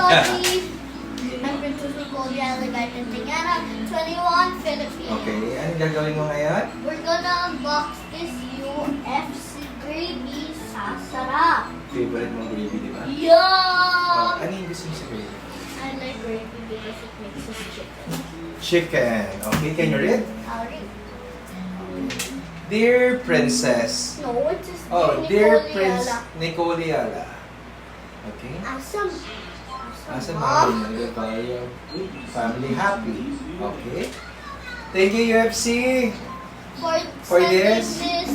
Gravy. I'm Princess Nicole Alligator Tingana, 21, Philippines. Okay, anong gagawin mo ngayon? We're gonna unbox this UFC Gravy Sasarap. Favorite mong gravy, di ba? Yum! Ano yung gusto mo sa gravy? I like gravy because it makes us chicken. Chicken. Okay, can you read? I'll read. Dear Princess. No, it just Oh, dear Prince Nicoliala. Okay. Awesome. Asa mami na tayo. Family happy. Okay. Thank you, UFC. For this. this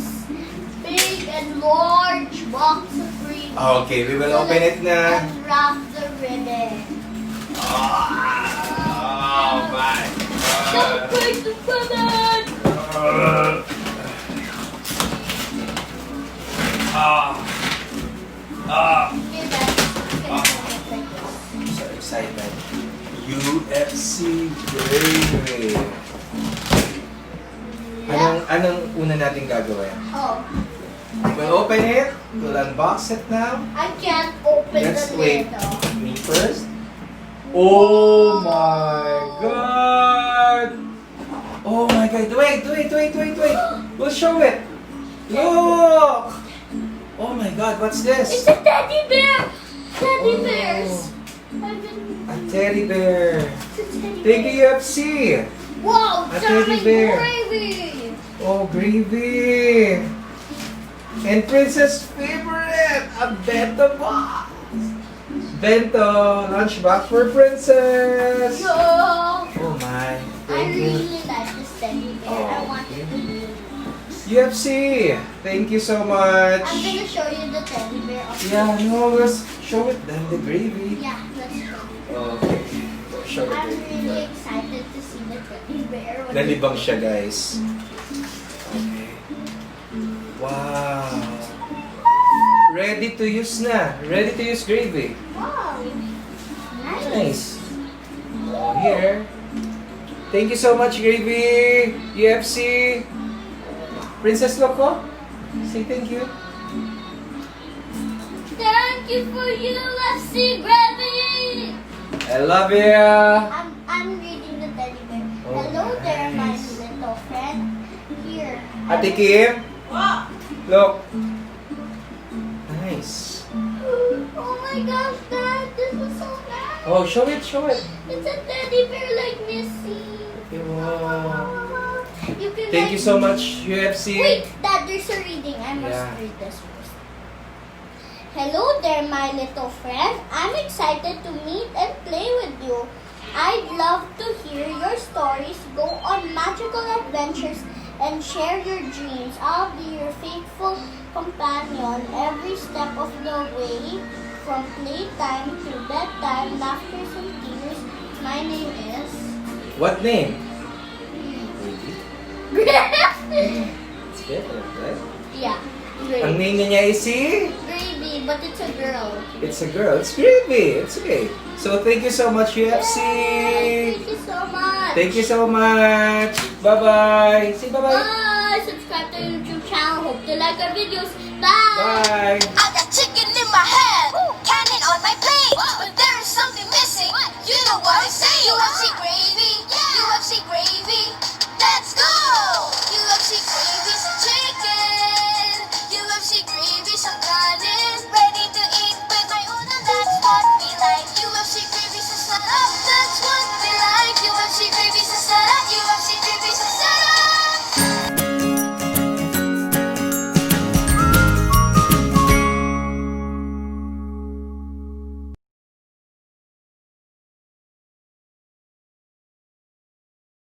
big and large box of gravy. Okay, we will open it na. Unwrap the ribbon. Oh my Don't break the ribbon! Okay, I'm so excited. UFC Gravy. Anong una natin gagawin? Oh, We'll open it. We'll unbox it now. I can't open Let's the wait. lid. Oh. Me first. Oh my god! Oh my god! Wait! We'll show it. Look! Oh my god! What's It's this? a teddy bear! Teddy Oh. bears! A teddy bear. It's a teddy Thank bear. you, UFC. Wow! A Johnny teddy bear. Gravy! Oh, gravy. And Princess' favorite, a bento box. Bento lunchbox for Princess. Yo! Oh my. I Thank you. really like this teddy bear. I Oh, want it to be. UFC, thank you so much. I'm gonna show you the teddy bear. Okay. Yeah, no, let's show it then, the gravy. Yeah, let's show. Okay, show the I'm gravy. really excited to see the teddy bear. Nalibang siya, guys. Okay. Wow. Ready to use na. Ready to use gravy. Wow! Nice. Nice. Oh, here. Thank you so much, Gravy. UFC. Princess Loco. Say thank you. Thank you for UFC Gravy! I love you. I'm reading the teddy bear. Oh, Hello there, my nice. little friend. Here. Ate Kim. Look. Nice. Oh my gosh, Dad, this is so nice. Oh, show it, show it. It's a teddy bear like Missy. Wow. You can Thank like... you so much, UFC. Wait, Dad, there's a reading. I must Yeah. read this first. Hello there, my little friend. I'm excited to meet and play with you. I'd love to hear your stories, go on magical adventures, and share your dreams. I'll be your faithful companion every step of the way, from playtime to bedtime, laughter and tears. My name is... What name? Gravy. It's better, right? Yeah, Ang Gravy. name niya is si... Gravy, but it's a girl. It's a girl. It's Gravy. It's okay. So thank you so much, UFC. Yay! Thank you so much. Thank you so much. Bye-bye. Say bye-bye. Bye. Subscribe to our YouTube channel. Hope you like our videos. Bye. Bye. I got chicken in my hand, cannon on my plate, but there is something missing. You know what I say? UFC gravy.